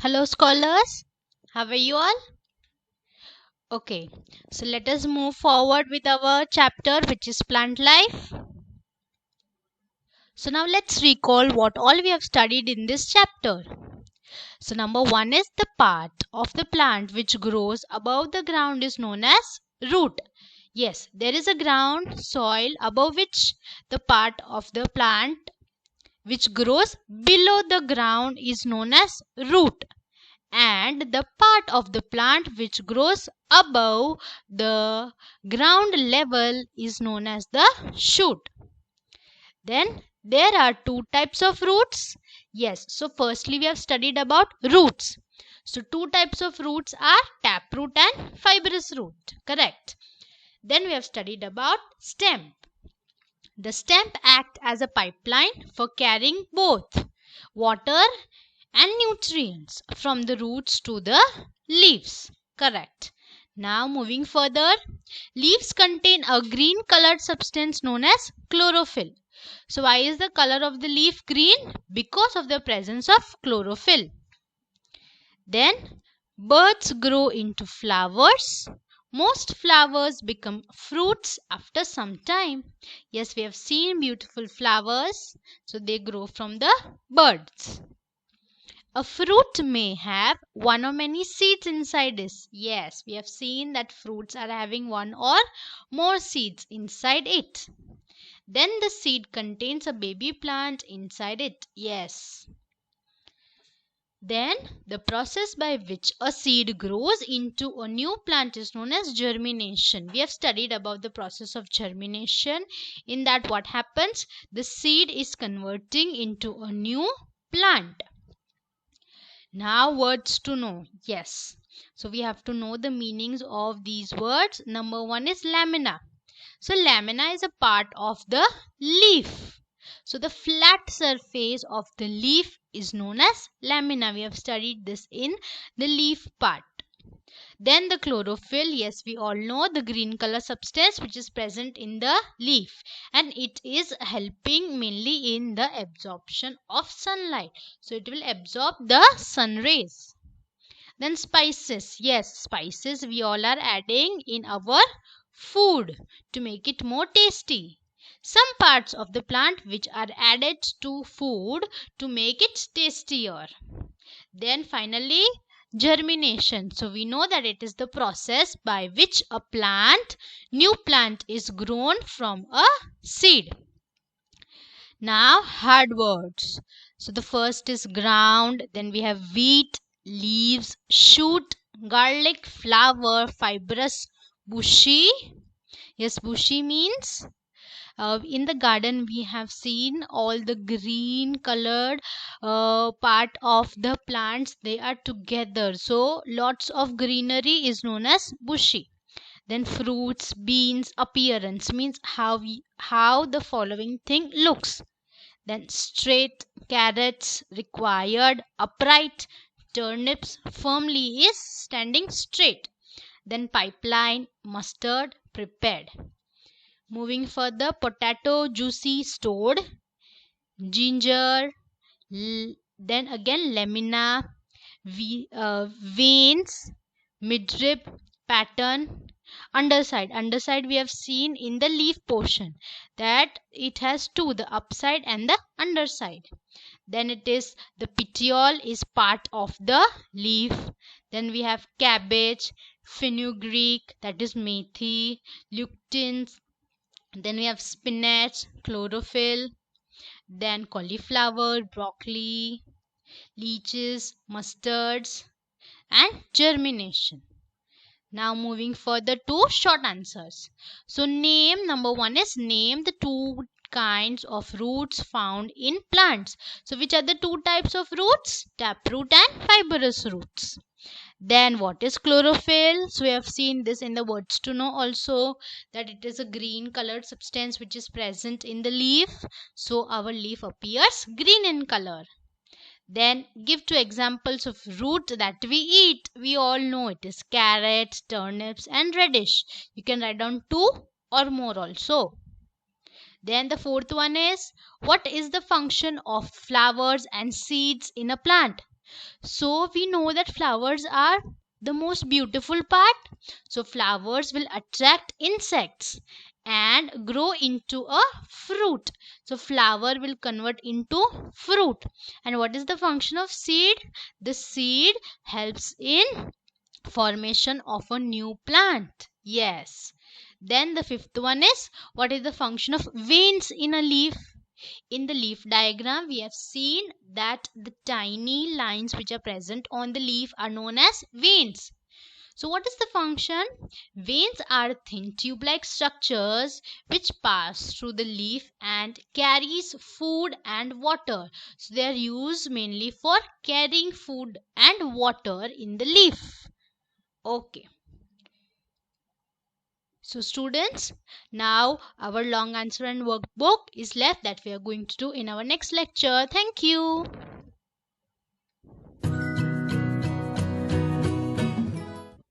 Hello, scholars. How are you all? Okay, so let us move forward with our chapter, which is plant life. So, now let's recall what all we have studied in this chapter. So, number one is the part of the plant which grows above the ground is known as root. Yes, there is a ground soil above which the part of the plant which grows below the ground is known as root. And the part of the plant which grows above the ground level is known as the shoot. Then there are two types of roots. Yes, so firstly we have studied about roots. So two types of roots are taproot and fibrous root. Correct. Then we have studied about stem. The stem acts as a pipeline for carrying both water and nutrients from the roots to the leaves. Correct. Now moving further, leaves contain a green colored substance known as chlorophyll. So why is the color of the leaf green? Because of the presence of chlorophyll. Then birds grow into flowers. Most flowers become fruits after some time. Yes, we have seen beautiful flowers. So they grow from the birds. A fruit may have one or many seeds inside it. Yes, we have seen that fruits are having one or more seeds inside it. Then the seed contains a baby plant inside it. Yes. Then the process by which a seed grows into a new plant is known as germination. We have studied about the process of germination. In that, what happens? The seed is converting into a new plant. Now, words to know. Yes. So, we have to know the meanings of these words. Number one is lamina. So, lamina is a part of the leaf. So, the flat surface of the leaf is known as lamina. We have studied this in the leaf part. Then the chlorophyll, yes, we all know the green color substance which is present in the leaf, and it is helping mainly in the absorption of sunlight. So it will absorb the sun rays. Then spices, yes, spices we all are adding in our food to make it more tasty. Some parts of the plant which are added to food to make it tastier. Then finally, germination. So we know that it is the process by which a new plant is grown from a seed. Now hard words. So the first is ground, then we have wheat, leaves, shoot, garlic, flower, fibrous, bushy. Yes, bushy means in the garden we have seen all the green colored part of the plants, they are together, so lots of greenery is known as bushy. Then fruits, beans, appearance means how the following thing looks. Then straight, carrots, required, upright, turnips, firmly is standing straight. Then pipeline, mustard, prepared. Moving further, potato, juicy, stored, ginger, then again lamina, veins, midrib, pattern, underside. Underside we have seen in the leaf portion that it has two, the upside and the underside. Then it is the petiole is part of the leaf. Then we have cabbage, fenugreek, that is methi, lupins. Then we have spinach, chlorophyll, then cauliflower, broccoli, leeches, mustards, and germination. Now moving further to short answers. So name, number one is name the two kinds of roots found in plants. So which are the two types of roots? Taproot and fibrous roots. Then what is chlorophyll? So we have seen this in the words to know also, that it is a green colored substance which is present in the leaf. So our leaf appears green in color. Then give two examples of root that we eat. We all know it is carrots, turnips and radish. You can write down two or more also. Then the fourth one is, what is the function of flowers and seeds in a plant? So we know that flowers are the most beautiful part. So flowers will attract insects and grow into a fruit. So flower will convert into fruit. And what is the function of seed? The seed helps in formation of a new plant. Yes. Then the fifth one is, what is the function of veins in a leaf? In the leaf diagram, we have seen that the tiny lines which are present on the leaf are known as veins. So what is the function? Veins are thin tube-like structures which pass through the leaf and carries food and water. So they are used mainly for carrying food and water in the leaf. Okay. So students, now our long answer and workbook is left that we are going to do in our next lecture. Thank you.